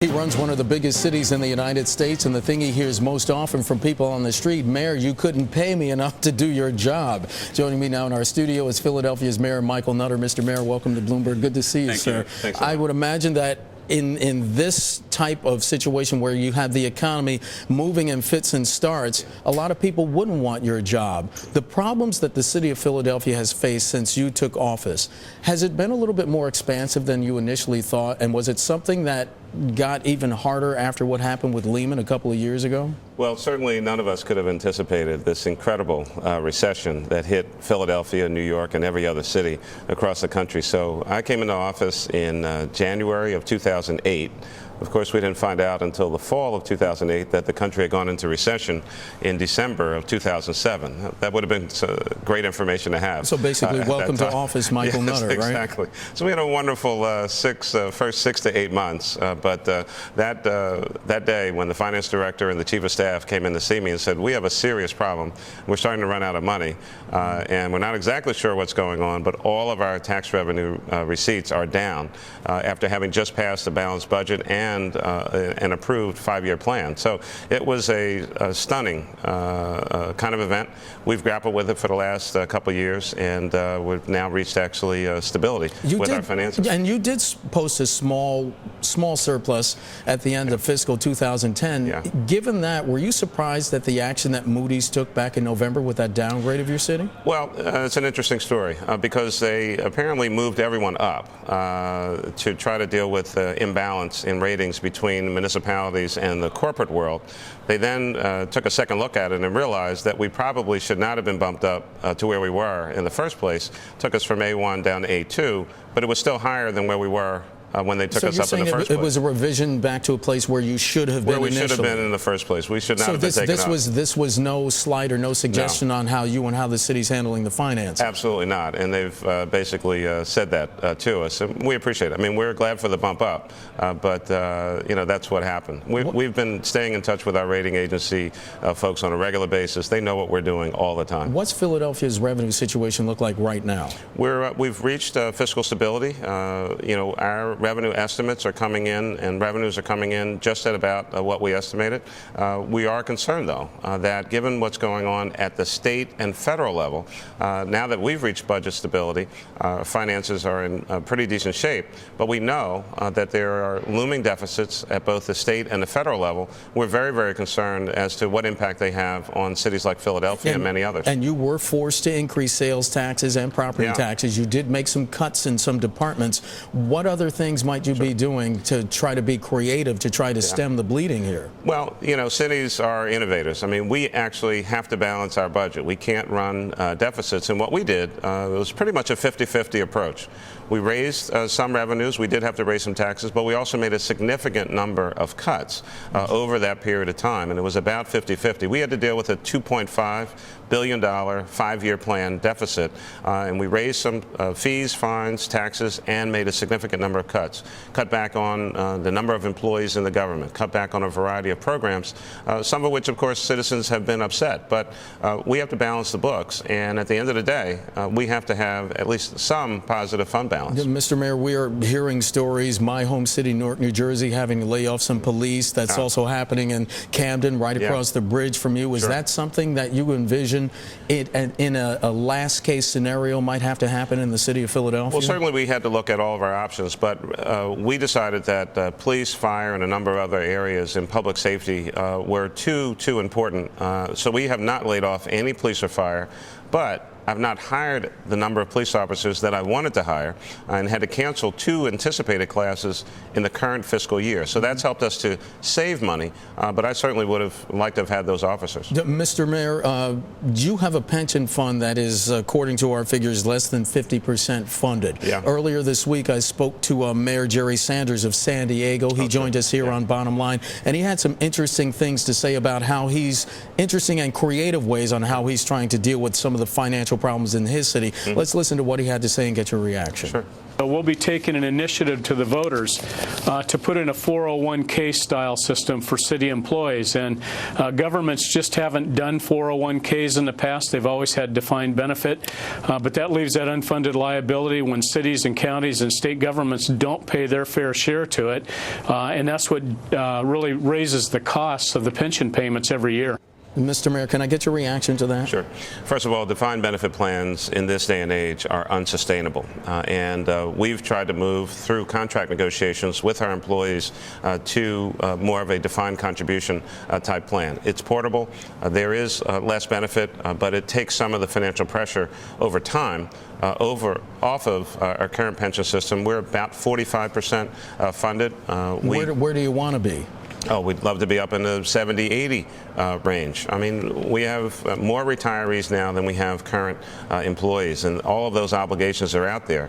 He runs one of the biggest cities in the United States, and the thing he hears most often from people on the street, Mayor, you couldn't pay me enough to do your job. Joining me now in our studio is Philadelphia's Mayor Michael Nutter. Mr. Mayor, welcome to Bloomberg. Good to see you, sir. Thanks I would imagine that in this type of situation where you have the economy moving in fits and starts, a lot of people wouldn't want your job. The problems that the city of Philadelphia has faced since you took office, has it been a little bit more expansive than you initially thought? And was it something that got even harder after what happened with Lehman a couple of years ago? Well, certainly none of us could have anticipated this incredible recession that hit Philadelphia, New York, and every other city across the country. So I came into office in January of 2008. Of course, we didn't find out until the fall of 2008 that the country had gone into recession in December of 2007. That would have been great information to have. So basically, welcome to office, Michael Nutter, right? Exactly. So we had a wonderful first 6 to 8 months. But that day, when the finance director and the chief of staff came in to see me and said, we have a serious problem. We're starting to run out of money, and we're not exactly sure what's going on, but all of our tax revenue receipts are down after having just passed a balanced budget and an approved 5-year plan. So it was a stunning kind of event. We've grappled with it for the last couple of years, and we've now reached actually stability with our finances. And you did post a small surplus at the end of fiscal 2010. Yeah. Given that, were you surprised at the action that Moody's took back in November with that downgrade of your city? Well, it's an interesting story because they apparently moved everyone up to try to deal with imbalance in ratings between municipalities and the corporate world. They then took a second look at it and realized that we probably should not have been bumped up to where we were in the first place. Took us from A1 down to A2, but it was still higher than where we were when they took us up in the first place. It was a revision back to a place where you should have been initially. Where we should have been in the first place. We should not have been taken up. This was no slight or no suggestion on how you and how the city's handling the finance. Absolutely not. And they've basically said that to us. And we appreciate it. I mean, we're glad for the bump up, but you know, that's what happened. We've been staying in touch with our rating agency folks on a regular basis. They know what we're doing all the time. What's Philadelphia's revenue situation look like right now? We've reached fiscal stability. You know, our revenue estimates are coming in, and revenues are coming in just at about what we estimated. We are concerned, though, that given what's going on at the state and federal level, now that we've reached budget stability, finances are in pretty decent shape, but we know that there are looming deficits at both the state and the federal level. We're very, very concerned as to what impact they have on cities like Philadelphia and many others. And you were forced to increase sales taxes and property taxes. You did make some cuts in some departments. What other things might you be doing to try to be creative to try to stem the bleeding here? Well, you know, cities are innovators. I mean, we actually have to balance our budget. We can't run deficits. And what we did was pretty much a 50-50 approach. We raised some revenues. We did have to raise some taxes, but we also made a significant number of cuts over that period of time, and it was about 50-50. We had to deal with a $2.5 billion 5-year plan deficit, and we raised some fees, fines, taxes, and made a significant number of cuts. Cut back on the number of employees in the government, cut back on a variety of programs, some of which, of course, citizens have been upset. But we have to balance the books, and at the end of the day, we have to have at least some positive fund balance. Mr. Mayor, we are hearing stories, my home city, Newark, New Jersey, having to lay off some police. That's also happening in Camden, right across the bridge from you. Is that something that you envision in a last case scenario might have to happen in the city of Philadelphia? Well, certainly we had to look at all of our options, but we decided that police, fire, and a number of other areas in public safety were too important. So we have not laid off any police or fire, but I've not hired the number of police officers that I wanted to hire and had to cancel 2 anticipated classes in the current fiscal year. So that's helped us to save money, but I certainly would have liked to have had those officers. Mr. Mayor, you have a pension fund that is, according to our figures, less than 50% funded. Earlier this week, I spoke to Mayor Jerry Sanders of San Diego. He joined us here on Bottom Line, and he had some interesting things to say about how interesting and creative ways on how he's trying to deal with some of the financial financial problems in his city. Let's listen to what he had to say and get your reaction. Sure. We'll be taking an initiative to the voters to put in a 401k style system for city employees. And governments just haven't done 401ks in the past. They've always had defined benefit. But that leaves that unfunded liability when cities and counties and state governments don't pay their fair share to it. And that's what really raises the costs of the pension payments every year. Mr. Mayor, can I get your reaction to that? Sure. First of all, defined benefit plans in this day and age are unsustainable. And we've tried to move through contract negotiations with our employees to more of a defined contribution type plan. It's portable. There is less benefit, but it takes some of the financial pressure over time off of our current pension system. We're about 45% funded. Where do you want to be? Oh, we'd love to be up in the 70, 80 range. I mean, we have more retirees now than we have current employees, and all of those obligations are out there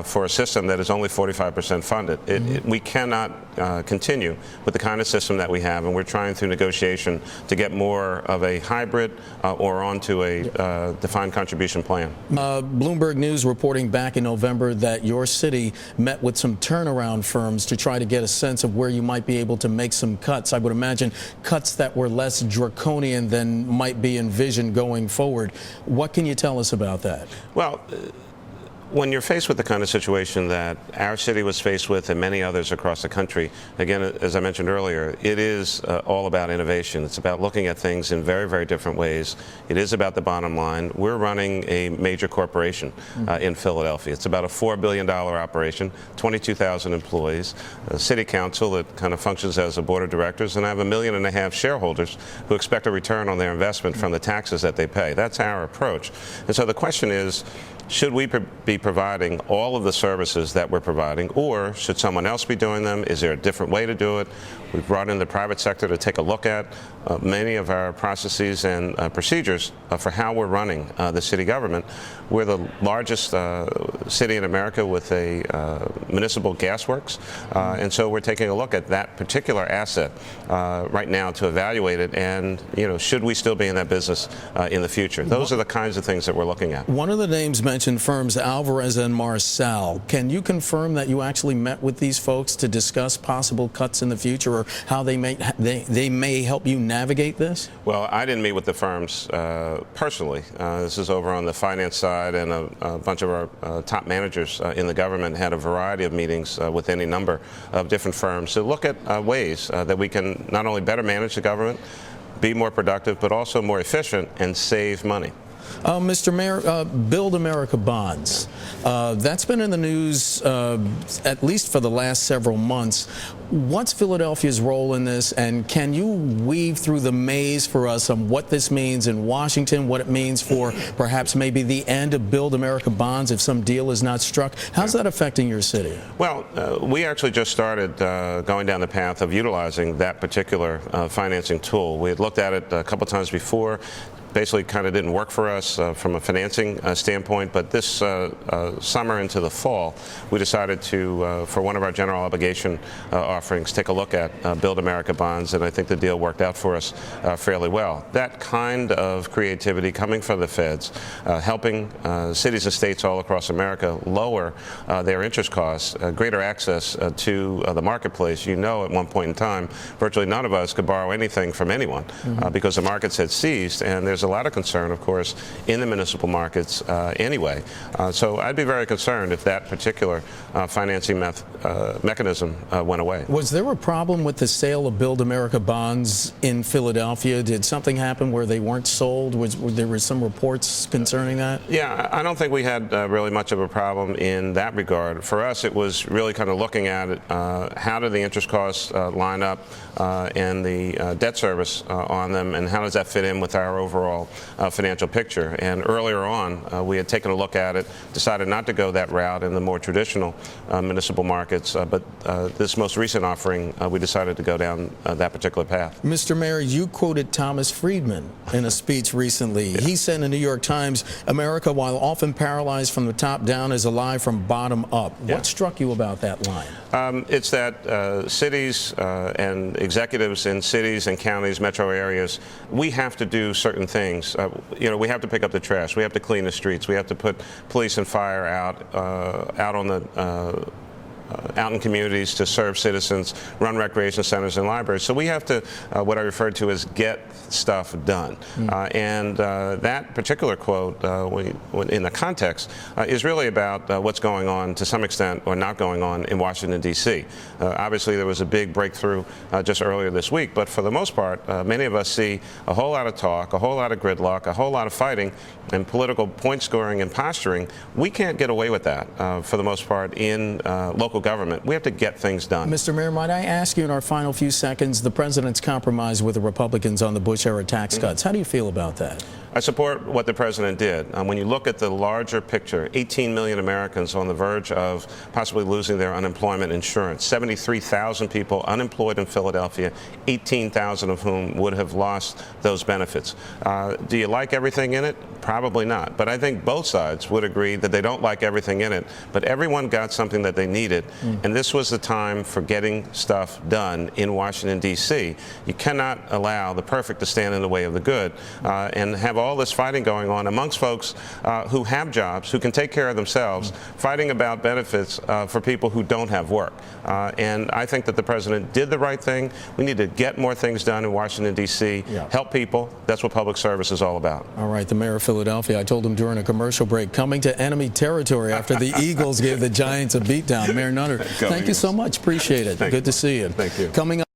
for a system that is only 45% funded. We cannot continue with the kind of system that we have, and we're trying through negotiation to get more of a hybrid or onto a defined contribution plan. Bloomberg News reporting back in November that your city met with some turnaround firms to try to get a sense of where you might be able to make some cuts. I would imagine cuts that were less draconian than might be envisioned going forward. What can you tell us about that? Well, when you're faced with the kind of situation that our city was faced with and many others across the country, again, as I mentioned earlier, it is all about innovation. It's about looking at things in very, very different ways. It is about the bottom line. We're running a major corporation in Philadelphia. It's about a $4 billion operation, 22,000 employees, a city council that kind of functions as a board of directors, and I have 1.5 million shareholders who expect a return on their investment from the taxes that they pay. That's our approach. And so the question is, should we be providing all of the services that we're providing, or should someone else be doing them? Is there a different way to do it? We've brought in the private sector to take a look at many of our processes and procedures for how we're running the city government. We're the largest city in America with a municipal gas works, and so we're taking a look at that particular asset right now to evaluate it, and should we still be in that business in the future? Those are the kinds of things that we're looking at. One of the names mentioned, firms Alvarez and Marcel. Can you confirm that you actually met with these folks to discuss possible cuts in the future, or how they may help you navigate this? Well, I didn't meet with the firms personally. This is over on the finance side, and a bunch of our top managers in the government had a variety of meetings with any number of different firms to look at ways that we can not only better manage the government, be more productive, but also more efficient and save money. Mr. Mayor, Build America bonds. That's been in the news at least for the last several months. What's Philadelphia's role in this, and can you weave through the maze for us on what this means in Washington, what it means for perhaps maybe the end of Build America bonds if some deal is not struck? How's that affecting your city? Well, we actually just started going down the path of utilizing that particular financing tool. We had looked at it a couple times before. Basically kind of didn't work for us from a financing standpoint, but this summer into the fall, we decided to, for one of our general obligation offerings, take a look at Build America bonds, and I think the deal worked out for us fairly well. That kind of creativity coming from the feds, helping cities and states all across America lower their interest costs, greater access to the marketplace. At one point in time, virtually none of us could borrow anything from anyone because the markets had seized, and there's a lot of concern, of course, in the municipal markets anyway. So I'd be very concerned if that particular financing mechanism went away. Was there a problem with the sale of Build America bonds in Philadelphia? Did something happen where they weren't sold? There were some reports concerning that? Yeah, I don't think we had really much of a problem in that regard. For us, it was really kind of looking at it, how do the interest costs line up and the debt service on them, and how does that fit in with our overall financial picture. And earlier on, we had taken a look at it, decided not to go that route in the more traditional municipal markets, but this most recent offering, we decided to go down that particular path. Mr. Mayor, you quoted Thomas Friedman in a speech recently. Yeah. He said in the New York Times, "America, while often paralyzed from the top down, is alive from bottom up." Yeah. What struck you about that line? It's that cities and executives in cities and counties, metro areas, we have to do certain things things. We have to pick up the trash. We have to clean the streets. We have to put police and fire out in communities to serve citizens, run recreation centers and libraries. So we have to, what I refer to as get stuff done. And that particular quote, in the context, is really about what's going on to some extent or not going on in Washington, D.C. Obviously, there was a big breakthrough just earlier this week, but for the most part, many of us see a whole lot of talk, a whole lot of gridlock, a whole lot of fighting, and political point scoring and posturing. We can't get away with that for the most part in local government. We have to get things done. Mr. Mayor, might I ask you in our final few seconds, the president's compromise with the Republicans on the Bush-era tax cuts. How do you feel about that? I support what the president did. When you look at the larger picture, 18 million Americans on the verge of possibly losing their unemployment insurance, 73,000 people unemployed in Philadelphia, 18,000 of whom would have lost those benefits. Do you like everything in it? Probably not. But I think both sides would agree that they don't like everything in it, but everyone got something that they needed, and this was the time for getting stuff done in Washington, D.C. You cannot allow the perfect to stand in the way of the good and have all this fighting going on amongst folks who have jobs, who can take care of themselves, fighting about benefits for people who don't have work. And I think that the president did the right thing. We need to get more things done in Washington, D.C., help people. That's what public service is all about. All right, the mayor of Philadelphia, I told him during a commercial break, coming to enemy territory after the Eagles gave the Giants a beatdown. Mayor Nutter, thank you so much. Appreciate it. Good to see you. Thank you. Coming up